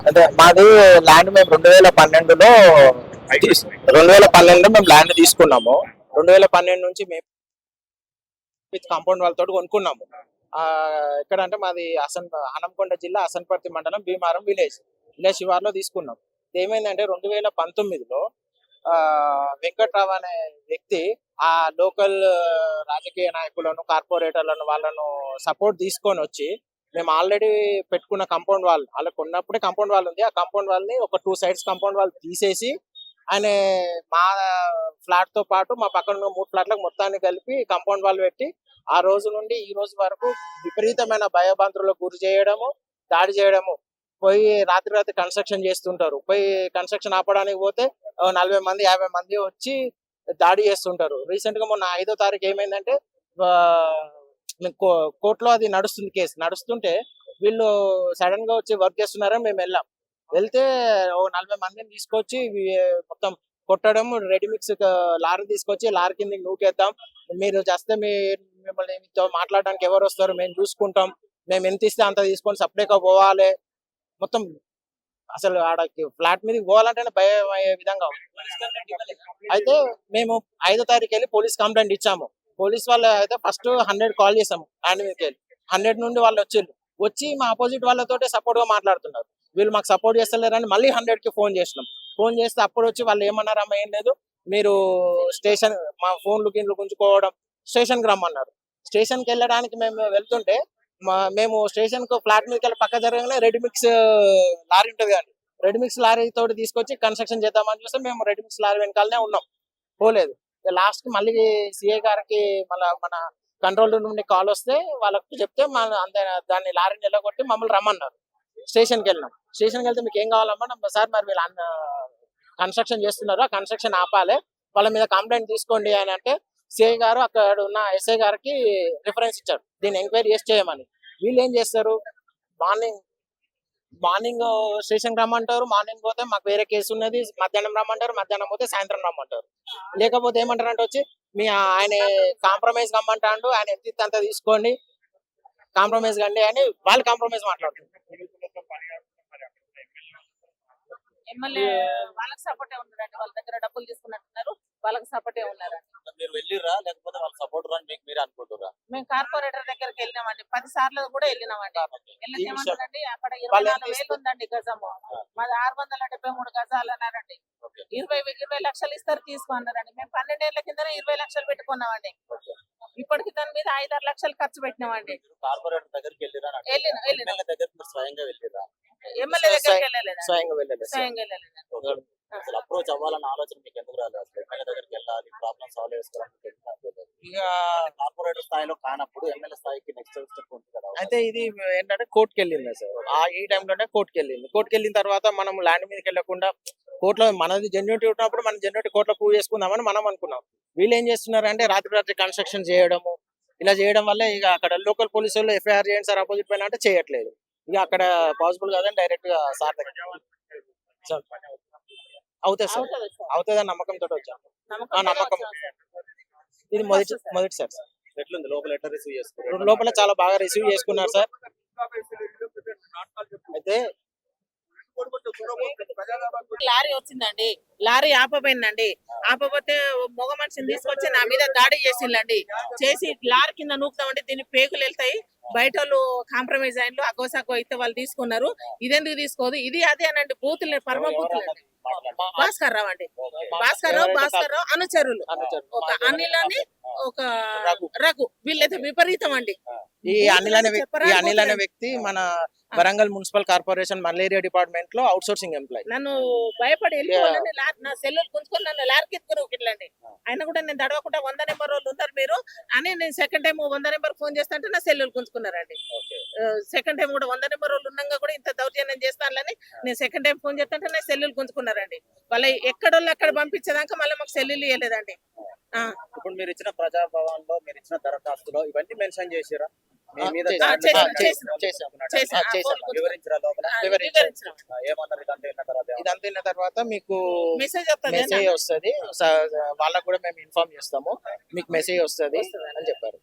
అంటే మాది ల్యాండ్ మేము 2012లో 2012లో మేము ల్యాండ్ తీసుకున్నాము. 2012 నుంచి మేము కాంపౌండ్ వాళ్ళతో కొనుక్కున్నాము. ఎక్కడ అంటే మాది హనంకొండ జిల్లా అసన్పర్తి మండలం భీమారం విలేజ్ శివార్లో తీసుకున్నాం. ఏమైందంటే 2019లో వెంకట్రావు అనే వ్యక్తి ఆ లోకల్ రాజకీయ నాయకులను, కార్పొరేటర్లను వాళ్ళను సపోర్ట్ తీసుకొని వచ్చి మేము ఆల్రెడీ పెట్టుకున్న కాంపౌండ్ వాల్ అలా కొన్నప్పుడే కాంపౌండ్ వాల్ ఉంది. ఆ కాంపౌండ్ వాల్ ని ఒక 2 sides కాంపౌండ్ వాల్ తీసేసి ఆయన మా ఫ్లాట్ తో పాటు మా పక్కన ఉన్న 3 ఫ్లాట్లకు మొత్తాన్ని కలిపి కాంపౌండ్ వాల్ పెట్టి ఆ రోజు నుండి ఈ రోజు వరకు విపరీతమైన భయభ్రాంతులకు గురి చేయడము, దాడి చేయడము. పోయి రాత్రి కన్స్ట్రక్షన్ చేస్తుంటారు. పోయి కన్స్ట్రక్షన్ ఆపడానికి పోతే 40 మంది 50 మంది వచ్చి దాడి చేస్తుంటారు. రీసెంట్ గా మొన్న 5వ తారీఖు ఏమైందంటే కోర్టులో అది నడుస్తుంది, కేసు నడుస్తుంటే వీళ్ళు సడన్ గా వచ్చి వర్క్ చేస్తున్నారని మేము వెళ్తే 40 మందిని తీసుకొచ్చి మొత్తం కొట్టడం, రెడీమిక్స్ లారీ తీసుకొచ్చి లారీ కింద నూకేద్దాం, మీరు చేస్తే మిమ్మల్ని మాట్లాడడానికి ఎవరు వస్తారు, మేము చూసుకుంటాం, మేము ఎంత ఇస్తే అంత తీసుకొని సపరేట్గా పోవాలి, మొత్తం అసలు ఆడకి ఫ్లాట్ మీదకి పోవాలంటేనే భయం అయ్యే విధంగా. అయితే మేము 5వ తారీఖు వెళ్ళి పోలీస్ కంప్లైంట్ ఇచ్చాము. పోలీస్ వాళ్ళు అయితే ఫస్ట్ 100 కాల్ చేసాము. హ్యాండ్ మీదకి వెళ్ళి 100 నుండి వాళ్ళు వచ్చి మా ఆపోజిట్ వాళ్ళతో సపోర్ట్ గా మాట్లాడుతున్నారు. వీళ్ళు మాకు సపోర్ట్ చేస్తలేరని మళ్ళీ 100కి ఫోన్ చేసినాం. ఫోన్ చేస్తే అప్పుడు వచ్చి వాళ్ళు ఏమన్నారు, అమ్మ ఏం లేదు, మీరు స్టేషన్ మా ఫోన్లు గిన్లు గుంజుకోవడం, స్టేషన్కి రమ్మన్నారు. స్టేషన్కి వెళ్ళడానికి మేము వెళ్తుంటే మేము స్టేషన్ కు ఫ్లాట్ మీదకి వెళ్ళి పక్క జరగగానే రెడీమిక్స్ లారీ ఉంటుంది కానీ రెడీమిక్స్ లారీ తోటి తీసుకొచ్చి కన్స్ట్రక్షన్ చేద్దామని చూస్తే మేము రెడీమిక్స్ లారీ వెనకాలనే ఉన్నాం, పోలేదు. లాస్ట్ కి మళ్ళీ సిఐ గారికి మన కంట్రోల్ రూమ్ నుండి కాల్ వస్తే వాళ్ళకి చెప్తే దాన్ని లారీని వెళ్ళగొట్టి మమ్మల్ని రమ్మన్నారు. స్టేషన్కి వెళ్ళినాం. స్టేషన్కి వెళ్తే మీకు ఏం కావాలమ్మా, సార్ మరి వీళ్ళు కన్స్ట్రక్షన్ చేస్తున్నారు, ఆ కన్స్ట్రక్షన్ ఆపాలి, వాళ్ళ మీద కంప్లైంట్ తీసుకోండి అని అంటే సిఐ గారు అక్కడ ఉన్న ఎస్ఐ గారికి రిఫరెన్స్ ఇచ్చారు దీన్ని ఎంక్వైరీ చేసి చేయమని. వీళ్ళు ఏం చేస్తారు, మార్నింగ్ స్టేషన్ రమ్మంటారు, మార్నింగ్ పోతే మాకు వేరే కేసు ఉన్నది, మధ్యాహ్నం రమ్మంటారు, మధ్యాహ్నం పోతే సాయంత్రం రమ్మంటారు. లేకపోతే ఏమంటారు అంటే వచ్చి ఆయన కాంప్రమైజ్ కమ్మంటాడు, ఆయన ఎంత అంత తీసుకోండి, కాంప్రమైజ్ కండి అని వాళ్ళు కాంప్రమైజ్ మాట్లాడుతున్నారు. ఎమ్మెల్యే వాళ్ళకి సపోర్టే ఉన్నారండి, వాళ్ళ దగ్గర డబ్బులు తీసుకున్నట్టున్నారు, వాళ్ళకి సపోర్టే ఉన్నారండి. మీరు వెళ్ళిరా లేకపోతే వాళ్ళ సపోర్ట్ రా మీకు మీరు అనుకుంటురా? మేము కార్పొరేటర్ దగ్గరికి వెళ్ళినామండి, 10 సార్లు కూడా వెళ్ళినామండి. ఏమంటారండి అక్కడ 24,000 ఉందండి గజము, మాది 673 గజాలు అన్నారండి. 20 లక్షలు ఇస్తారు తీసుకున్నారండి. మేము 12 ఏళ్ల కింద 20 లక్షలు పెట్టుకున్నామండి. ఇప్పటికి దాని మీద 5-6 లక్షలు ఖర్చు పెట్టినామండి. కార్పొరేటర్ దగ్గరికి వెళ్ళిరా? వెళ్ళిన దగ్గర స్వయంగా వెళ్ళిరా? ఎమ్మెల్యే దగ్గరికి వెళ్ళలేదు, స్వయంగా స్వయంగా వెళ్ళలేదు. అసలు అప్రోచ్ అవ్వాలన్న ఆలోచన మీకు ఎందుకు రాలేదు? అసలు ఎమ్మెల్యే దగ్గరికి వెళ్ళాలి, ప్రాబ్లమ్ సాల్వ్ చేసుకోవడానికి ఇక కార్పొరేటర్ స్థాయిలో కానప్పుడు ఎమ్మెల్యే స్థాయికి నెక్స్ట్ స్టెప్ ఉంటుంది కదా. అయితే ఇది ఏంటంటే కోర్టుకి వెళ్ళింది సార్. ఈ టైంలోనే కోర్టుకి వెళ్ళిన తర్వాత మనం ల్యాండ్ మీదకి వెళ్ళకుండా కోర్టులో మనది జెన్యూనిటీ ఉన్నప్పుడు మనం జెన్యూనిటీ కోర్టులో ప్రూవ్ చేసుకుందామని మనం అనుకున్నాం. వీళ్ళు ఏం చేస్తున్నారు అంటే రాత్రి కన్స్ట్రక్షన్ చేయడము, ఇలా చేయడం వల్ల ఇక అక్కడ లోకల్ పోలీసు వాళ్ళు ఎఫ్ఐఆర్ చేయండి సార్ ఆపోజిట్ పైన అంటే చేయట్లేదు. ఇక అక్కడ పాసిబుల్ కాదని డైరెక్ట్ గా సార్ దగ్గర అవుతుంది సార్, అవుతుందని నమ్మకంతో వచ్చాము. నమ్మకం ఇది మొదటిసారి సార్. ఎట్లుంది లోపల ఎట్లా రిసీవ్ చేసుకున్నారు? లోపల చాలా బాగా రిసీవ్ చేసుకున్నారు సార్. అయితే లారీ వచ్చిందండి, లారీ ఆపపోయిందండి. ఆపపోతే మగ మనిషిని తీసుకొచ్చి నా మీద దాడి చేసిందండి. చేసి లారీ కింద నూకుతామండి, దీన్ని పేగులు వెళ్తాయి, బయట వాళ్ళు కాంప్రమైజ్ అయిన అగోసాగో అయితే వాళ్ళు తీసుకున్నారు. ఇదెందుకు తీసుకోదు, ఇది అదే అనండి, బూతులు పరమ బూతులు అండి. భాస్కర్ రావు అండి, భాస్కర్ రావు అనుచరులు, ఒక అనిల్ అని ఒక రఘు, వీళ్ళైతే విపరీతం అండి. ఈ అనిల్ అనే వ్యక్తి మన Warangal municipal corporation malaria department లో అవుట్ సోర్సింగ్ ఎంప్లాయ్. నన్ను భయపడి వెళ్ళిపోవాలని నా సెల్లులు గుంజుకొని నన్ను లారీకి ఎత్తుకుని ఆయన కూడా నేను దడవకుండా 100 నెంబర్ వాళ్ళు ఉన్నారు మీరు అని నేను సెకండ్ టైం 100 నెంబర్ ఫోన్ చేస్తాంటే నా సెల్లులు గుంజుకున్నారండి. సెకండ్ టైం కూడా 100 నెంబర్ వాళ్ళు ఉన్నాగా కూడా ఇంత దౌర్జన్యం చేస్తానని నేను సెకండ్ టైం ఫోన్ చేస్తాంటే నా సెల్లులు గుంజుకున్నారండి. వాళ్ళ ఎక్కడోళ్ళు అక్కడ పంపించేదాకా మళ్ళీ మాకు సెల్లులు ఇవ్వలేదండి. ఇప్పుడు మీరు ఇచ్చిన ప్రజాభవన్ లో మీరు ఇచ్చిన దరఖాస్తులో ఇవన్నీ మెన్షన్ చేసిరా? ఇదంతా విన్న తర్వాత మీకు మెసేజ్ వస్తుంది, వాళ్ళకు కూడా మేము ఇన్ఫార్మ్ చేస్తాము, మీకు మెసేజ్ వస్తుంది అని చెప్పారు.